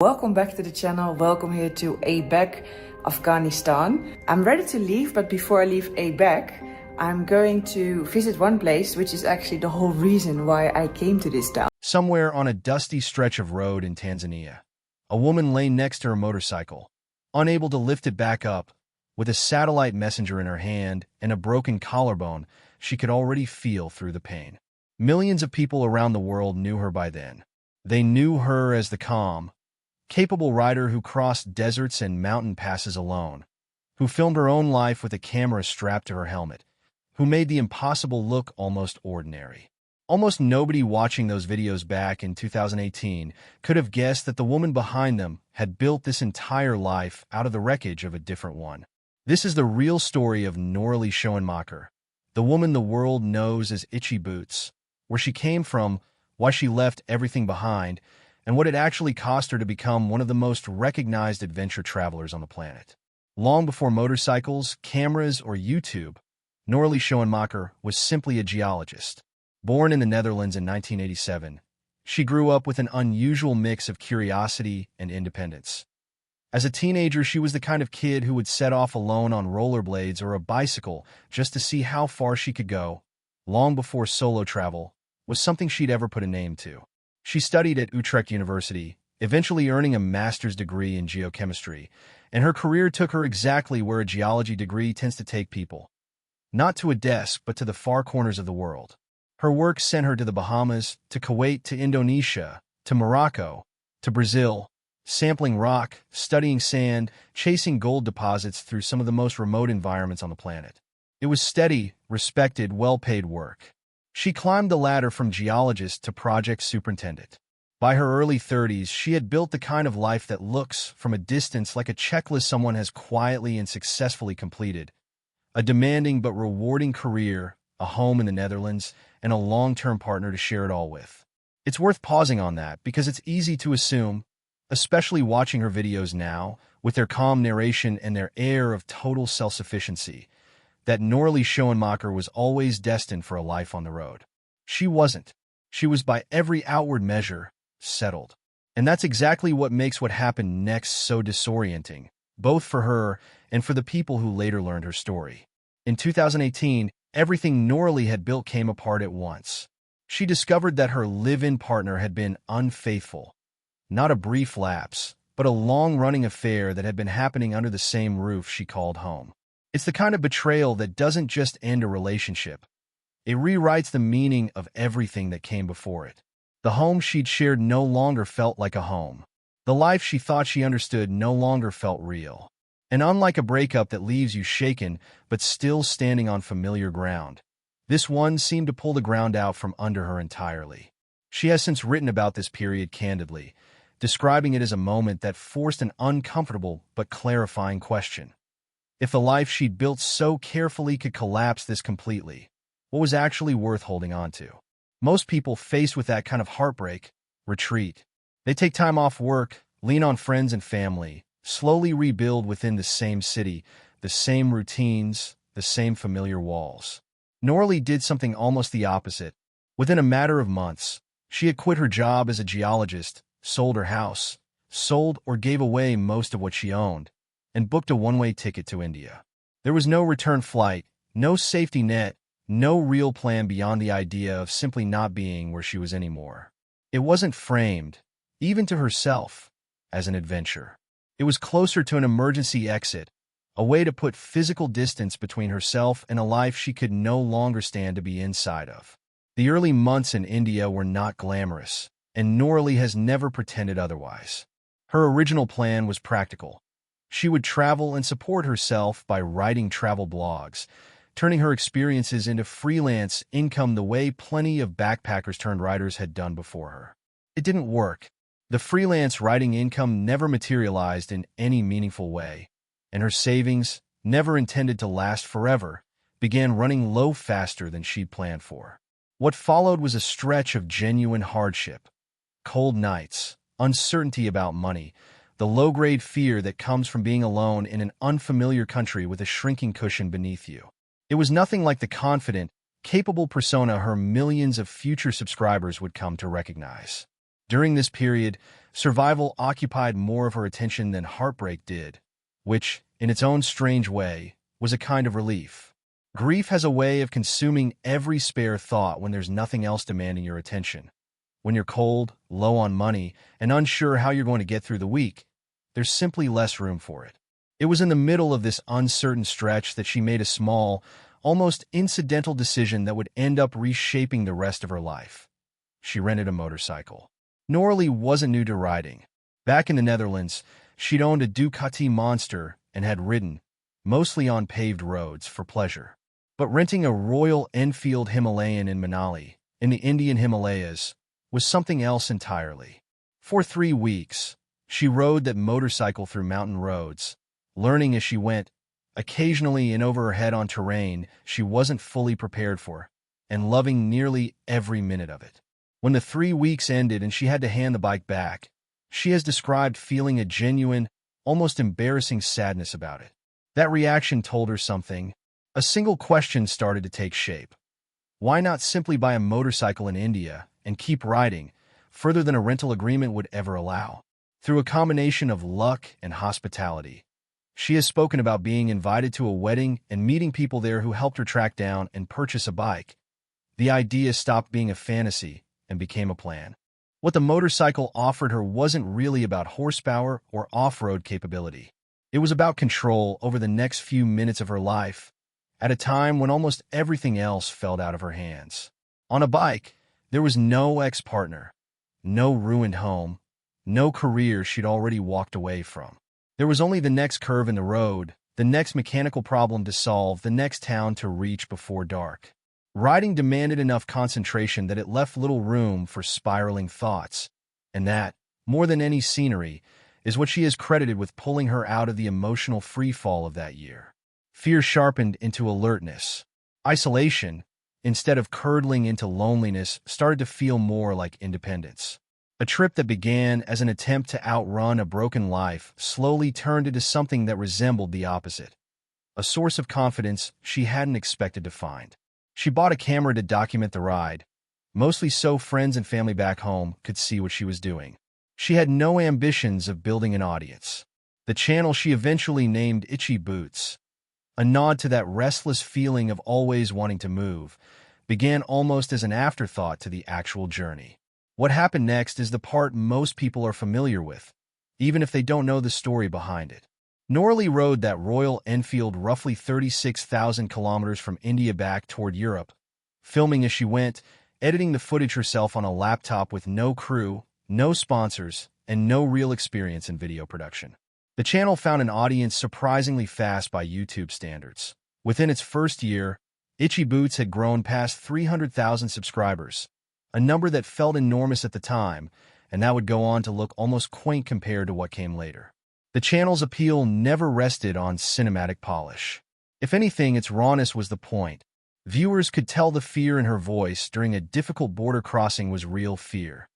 Welcome back to the channel. Welcome here to Abek, Afghanistan. I'm ready to leave, but before I leave Abek, I'm going to visit one place, which is actually the whole reason why I came to this town. Somewhere on a dusty stretch of road in Tanzania, a woman lay next to her motorcycle, unable to lift it back up. With a satellite messenger in her hand and a broken collarbone, she could already feel through the pain. Millions of people around the world knew her by then. They knew her as the calm, capable rider who crossed deserts and mountain passes alone, who filmed her own life with a camera strapped to her helmet, who made the impossible look almost ordinary. Almost nobody watching those videos back in 2018 could have guessed that the woman behind them had built this entire life out of the wreckage of a different one. This is the real story of Noraly Schoenmaker, the woman the world knows as Itchy Boots, where she came from, why she left everything behind, and what it actually cost her to become one of the most recognized adventure travelers on the planet. Long before motorcycles, cameras, or YouTube, Noraly Schoenmaker was simply a geologist. Born in the Netherlands in 1987, she grew up with an unusual mix of curiosity and independence. As a teenager, she was the kind of kid who would set off alone on rollerblades or a bicycle just to see how far she could go, long before solo travel was something she'd ever put a name to. She studied at Utrecht University, eventually earning a master's degree in geochemistry, and her career took her exactly where a geology degree tends to take people. Not to a desk, but to the far corners of the world. Her work sent her to the Bahamas, to Kuwait, to Indonesia, to Morocco, to Brazil, sampling rock, studying sand, chasing gold deposits through some of the most remote environments on the planet. It was steady, respected, well-paid work. She climbed the ladder from geologist to project superintendent. By her early 30s, she had built the kind of life that looks, from a distance, like a checklist someone has quietly and successfully completed. A demanding but rewarding career, a home in the Netherlands, and a long-term partner to share it all with. It's worth pausing on that because it's easy to assume, especially watching her videos now, with their calm narration and their air of total self-sufficiency, that Noraly Schoenmaker was always destined for a life on the road. She wasn't. She was by every outward measure settled. And that's exactly what makes what happened next so disorienting, both for her and for the people who later learned her story. In 2018, everything Noraly had built came apart at once. She discovered that her live-in partner had been unfaithful. Not a brief lapse, but a long-running affair that had been happening under the same roof she called home. It's the kind of betrayal that doesn't just end a relationship. It rewrites the meaning of everything that came before it. The home she'd shared no longer felt like a home. The life she thought she understood no longer felt real. And unlike a breakup that leaves you shaken but still standing on familiar ground, this one seemed to pull the ground out from under her entirely. She has since written about this period candidly, describing it as a moment that forced an uncomfortable but clarifying question. If the life she'd built so carefully could collapse this completely, what was actually worth holding on to? Most people faced with that kind of heartbreak retreat. They take time off work, lean on friends and family, slowly rebuild within the same city, the same routines, the same familiar walls. Noraly did something almost the opposite. Within a matter of months, she had quit her job as a geologist, sold her house, sold or gave away most of what she owned, and booked a one-way ticket to India. There was no return flight, no safety net, no real plan beyond the idea of simply not being where she was anymore. It wasn't framed, even to herself, as an adventure. It was closer to an emergency exit, a way to put physical distance between herself and a life she could no longer stand to be inside of. The early months in India were not glamorous, and Noraly has never pretended otherwise. Her original plan was practical. She would travel and support herself by writing travel blogs, turning her experiences into freelance income the way plenty of backpackers-turned-writers had done before her. It didn't work. The freelance writing income never materialized in any meaningful way, and her savings, never intended to last forever, began running low faster than she'd planned for. What followed was a stretch of genuine hardship. Cold nights, uncertainty about money, the low-grade fear that comes from being alone in an unfamiliar country with a shrinking cushion beneath you. It was nothing like the confident, capable persona her millions of future subscribers would come to recognize. During this period, survival occupied more of her attention than heartbreak did, which, in its own strange way, was a kind of relief. Grief has a way of consuming every spare thought when there's nothing else demanding your attention. When you're cold, low on money, and unsure how you're going to get through the week, there's simply less room for it. It was in the middle of this uncertain stretch that she made a small, almost incidental decision that would end up reshaping the rest of her life. She rented a motorcycle. Noraly wasn't new to riding. Back in the Netherlands, she'd owned a Ducati Monster and had ridden, mostly on paved roads, for pleasure. But renting a Royal Enfield Himalayan in Manali, in the Indian Himalayas, was something else entirely. For 3 weeks, she rode that motorcycle through mountain roads, learning as she went, occasionally in over her head on terrain she wasn't fully prepared for, and loving nearly every minute of it. When the 3 weeks ended and she had to hand the bike back, she has described feeling a genuine, almost embarrassing sadness about it. That reaction told her something. A single question started to take shape. Why not simply buy a motorcycle in India and keep riding, further than a rental agreement would ever allow? Through a combination of luck and hospitality, she has spoken about being invited to a wedding and meeting people there who helped her track down and purchase a bike. The idea stopped being a fantasy and became a plan. What the motorcycle offered her wasn't really about horsepower or off-road capability. It was about control over the next few minutes of her life, at a time when almost everything else fell out of her hands. On a bike, there was no ex-partner, no ruined home, no career she'd already walked away from. There was only the next curve in the road, the next mechanical problem to solve, the next town to reach before dark. Riding demanded enough concentration that it left little room for spiraling thoughts, and that, more than any scenery, is what she is credited with pulling her out of the emotional freefall of that year. Fear sharpened into alertness. Isolation, instead of curdling into loneliness, started to feel more like independence. A trip that began as an attempt to outrun a broken life slowly turned into something that resembled the opposite. A source of confidence she hadn't expected to find. She bought a camera to document the ride, mostly so friends and family back home could see what she was doing. She had no ambitions of building an audience. The channel she eventually named Itchy Boots, a nod to that restless feeling of always wanting to move, began almost as an afterthought to the actual journey. What happened next is the part most people are familiar with, even if they don't know the story behind it. Noraly rode that Royal Enfield roughly 36,000 kilometers from India back toward Europe, filming as she went, editing the footage herself on a laptop with no crew, no sponsors, and no real experience in video production. The channel found an audience surprisingly fast by YouTube standards. Within its first year, Itchy Boots had grown past 300,000 subscribers, a number that felt enormous at the time, and that would go on to look almost quaint compared to what came later. The channel's appeal never rested on cinematic polish. If anything, its rawness was the point. Viewers could tell the fear in her voice during a difficult border crossing was real fear,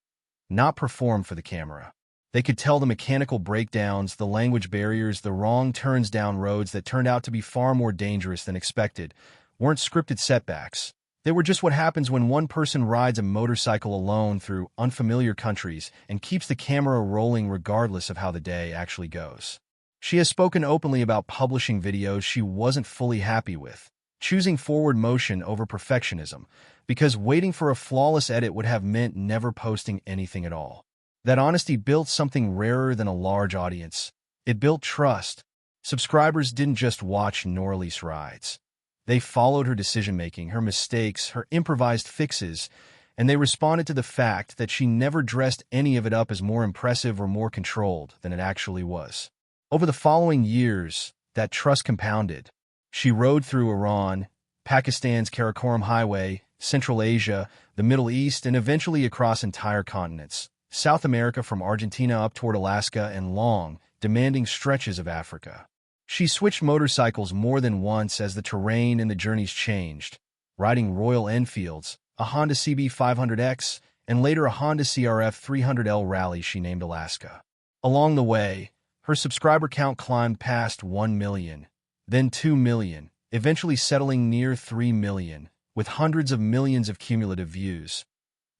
not performed for the camera. They could tell the mechanical breakdowns, the language barriers, the wrong turns down roads that turned out to be far more dangerous than expected weren't scripted setbacks. They were just what happens when one person rides a motorcycle alone through unfamiliar countries and keeps the camera rolling regardless of how the day actually goes. She has spoken openly about publishing videos she wasn't fully happy with, choosing forward motion over perfectionism, because waiting for a flawless edit would have meant never posting anything at all. That honesty built something rarer than a large audience. It built trust. Subscribers didn't just watch Noraly's rides. They followed her decision-making, her mistakes, her improvised fixes, and they responded to the fact that she never dressed any of it up as more impressive or more controlled than it actually was. Over the following years, that trust compounded. She rode through Iran, Pakistan's Karakoram Highway, Central Asia, the Middle East, and eventually across entire continents. South America from Argentina up toward Alaska and long, demanding stretches of Africa. She switched motorcycles more than once as the terrain and the journeys changed, riding Royal Enfields, a Honda CB500X, and later a Honda CRF 300L Rally she named Alaska. Along the way, her subscriber count climbed past 1 million, then 2 million, eventually settling near 3 million, with hundreds of millions of cumulative views.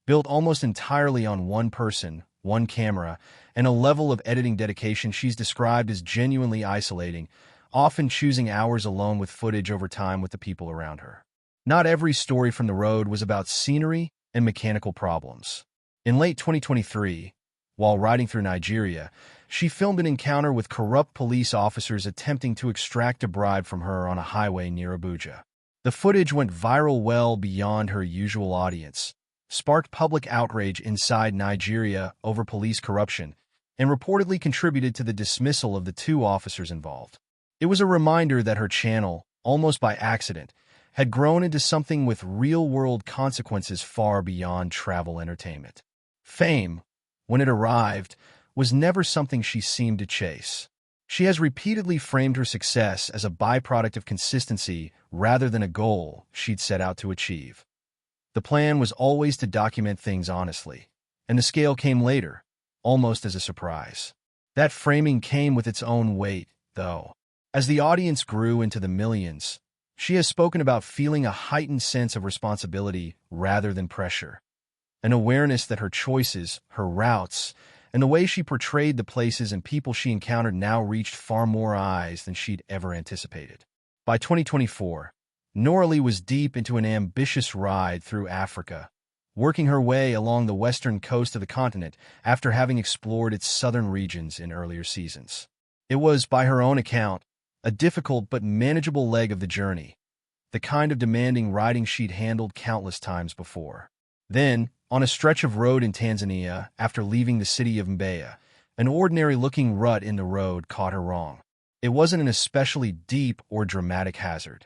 built almost entirely on one person, one camera, and a level of editing dedication she's described as genuinely isolating, often choosing hours alone with footage over time with the people around her. Not every story from the road was about scenery and mechanical problems. In late 2023, while riding through Nigeria, she filmed an encounter with corrupt police officers attempting to extract a bribe from her on a highway near Abuja. The footage went viral well beyond her usual audience, sparked public outrage inside Nigeria over police corruption, and reportedly contributed to the dismissal of the two officers involved. It was a reminder that her channel, almost by accident, had grown into something with real-world consequences far beyond travel entertainment. Fame, when it arrived, was never something she seemed to chase. She has repeatedly framed her success as a byproduct of consistency rather than a goal she'd set out to achieve. The plan was always to document things honestly, and the scale came later, almost as a surprise. That framing came with its own weight, though. As the audience grew into the millions, she has spoken about feeling a heightened sense of responsibility rather than pressure, an awareness that her choices, her routes, and the way she portrayed the places and people she encountered now reached far more eyes than she'd ever anticipated. By 2024, Noraly was deep into an ambitious ride through Africa, working her way along the western coast of the continent after having explored its southern regions in earlier seasons. It was, by her own account, a difficult but manageable leg of the journey, the kind of demanding riding she'd handled countless times before. Then, on a stretch of road in Tanzania, after leaving the city of Mbeya, an ordinary-looking rut in the road caught her wrong. It wasn't an especially deep or dramatic hazard.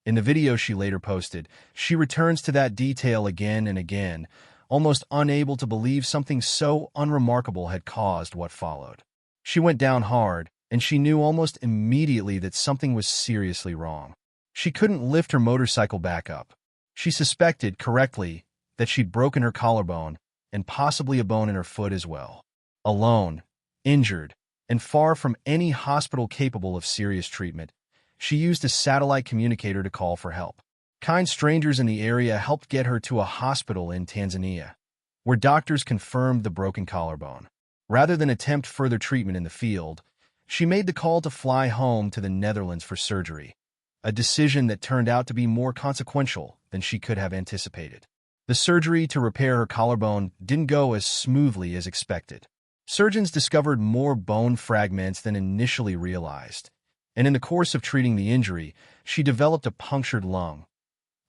In the video she later posted, she returns to that detail again and again, almost unable to believe something so unremarkable had caused what followed. She went down hard, and she knew almost immediately that something was seriously wrong. She couldn't lift her motorcycle back up. She suspected, correctly, that she'd broken her collarbone and possibly a bone in her foot as well. Alone, injured, and far from any hospital capable of serious treatment, she used a satellite communicator to call for help. Kind strangers in the area helped get her to a hospital in Tanzania, where doctors confirmed the broken collarbone. Rather than attempt further treatment in the field, she made the call to fly home to the Netherlands for surgery, a decision that turned out to be more consequential than she could have anticipated. The surgery to repair her collarbone didn't go as smoothly as expected. Surgeons discovered more bone fragments than initially realized, and in the course of treating the injury, she developed a punctured lung,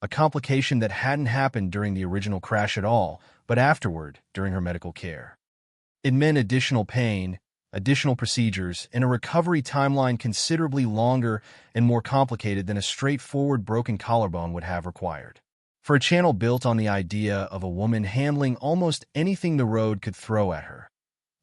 a complication that hadn't happened during the original crash at all, but afterward during her medical care. It meant additional pain, additional procedures, and a recovery timeline considerably longer and more complicated than a straightforward broken collarbone would have required. For a channel built on the idea of a woman handling almost anything the road could throw at her,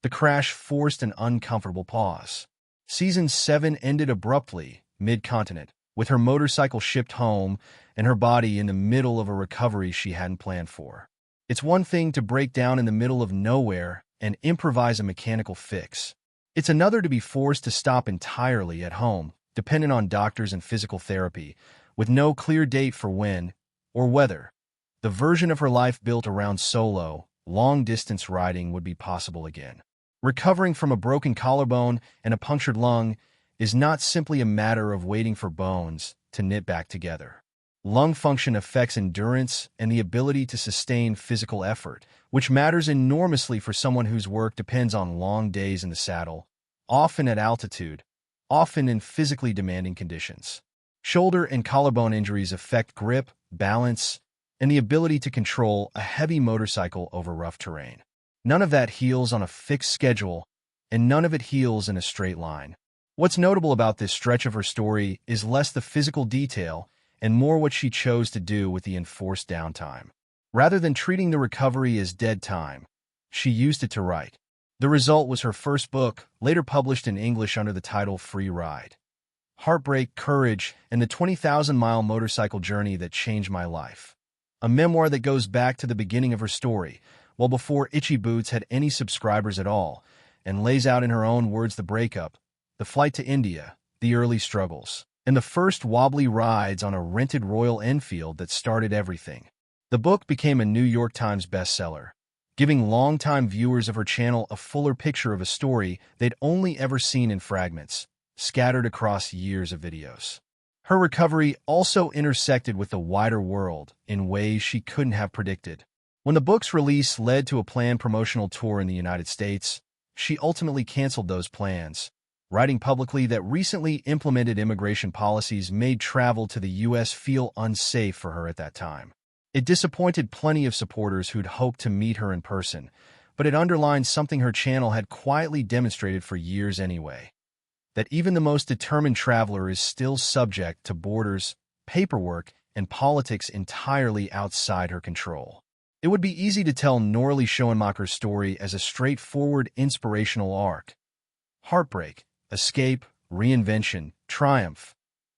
the crash forced an uncomfortable pause. Season 7 ended abruptly, mid-continent, with her motorcycle shipped home and her body in the middle of a recovery she hadn't planned for. It's one thing to break down in the middle of nowhere and improvise a mechanical fix. It's another to be forced to stop entirely at home, dependent on doctors and physical therapy, with no clear date for when or whether the version of her life built around solo, long-distance riding would be possible again. Recovering from a broken collarbone and a punctured lung is not simply a matter of waiting for bones to knit back together. Lung function affects endurance and the ability to sustain physical effort, which matters enormously for someone whose work depends on long days in the saddle, often at altitude, often in physically demanding conditions. Shoulder and collarbone injuries affect grip, balance, and the ability to control a heavy motorcycle over rough terrain. None of that heals on a fixed schedule, and none of it heals in a straight line. What's notable about this stretch of her story is less the physical detail and more what she chose to do with the enforced downtime. Rather than treating the recovery as dead time, she used it to write. The result was her first book, later published in English under the title Free Ride. Heartbreak, Courage, and the 20,000-mile motorcycle journey that changed my life. A memoir that goes back to the beginning of her story, well before Itchy Boots had any subscribers at all, and lays out in her own words the breakup, the flight to India, the early struggles, and the first wobbly rides on a rented Royal Enfield that started everything. The book became a New York Times bestseller, giving longtime viewers of her channel a fuller picture of a story they'd only ever seen in fragments, scattered across years of videos. Her recovery also intersected with the wider world in ways she couldn't have predicted. When the book's release led to a planned promotional tour in the United States, she ultimately canceled those plans, writing publicly that recently implemented immigration policies made travel to the U.S. feel unsafe for her at that time. It disappointed plenty of supporters who'd hoped to meet her in person, but it underlined something her channel had quietly demonstrated for years anyway: that even the most determined traveler is still subject to borders, paperwork, and politics entirely outside her control. It would be easy to tell Noraly Schoenmaker's story as a straightforward inspirational arc: heartbreak, escape, reinvention, triumph.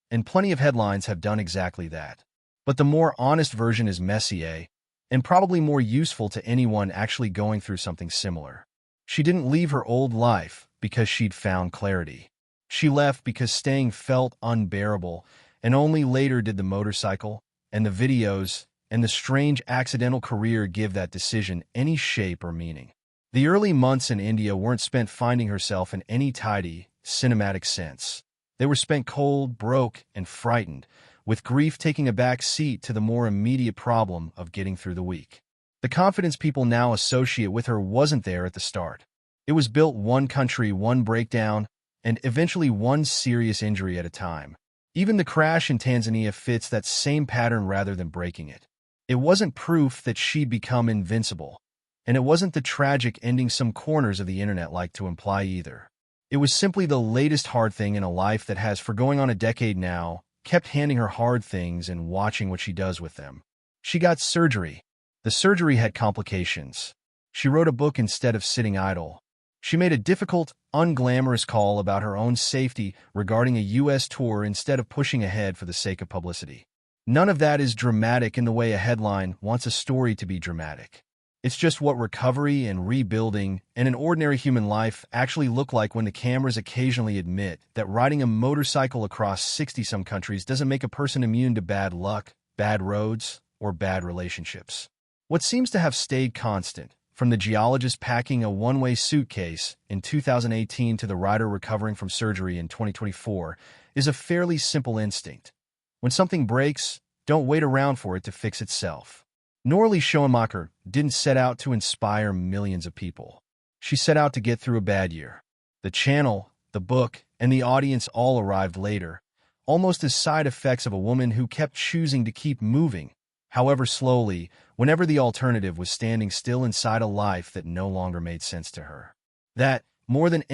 And plenty of headlines have done exactly that. But the more honest version is messy, and probably more useful to anyone actually going through something similar. She didn't leave her old life because she'd found clarity. She left because staying felt unbearable, and only later did the motorcycle, and the videos, and the strange accidental career give that decision any shape or meaning. The early months in India weren't spent finding herself in any tidy, cinematic sense. They were spent cold, broke, and frightened, with grief taking a back seat to the more immediate problem of getting through the week. The confidence people now associate with her wasn't there at the start. It was built one country, one breakdown, and eventually one serious injury at a time. Even the crash in Tanzania fits that same pattern rather than breaking it. It wasn't proof that she'd become invincible, and it wasn't the tragic ending some corners of the internet like to imply either. It was simply the latest hard thing in a life that has, for going on a decade now, kept handing her hard things and watching what she does with them. She got surgery. The surgery had complications. She wrote a book instead of sitting idle. She made a difficult, unglamorous call about her own safety regarding a U.S. tour instead of pushing ahead for the sake of publicity. None of that is dramatic in the way a headline wants a story to be dramatic. It's just what recovery and rebuilding and an ordinary human life actually look like when the cameras occasionally admit that riding a motorcycle across 60-some countries doesn't make a person immune to bad luck, bad roads, or bad relationships. What seems to have stayed constant, from the geologist packing a one-way suitcase in 2018 to the rider recovering from surgery in 2024, is a fairly simple instinct. When something breaks, don't wait around for it to fix itself. Noraly Schoenmaker didn't set out to inspire millions of people. She set out to get through a bad year. The channel, the book, and the audience all arrived later, almost as side effects of a woman who kept choosing to keep moving, however slowly, whenever the alternative was standing still inside a life that no longer made sense to her. That, more than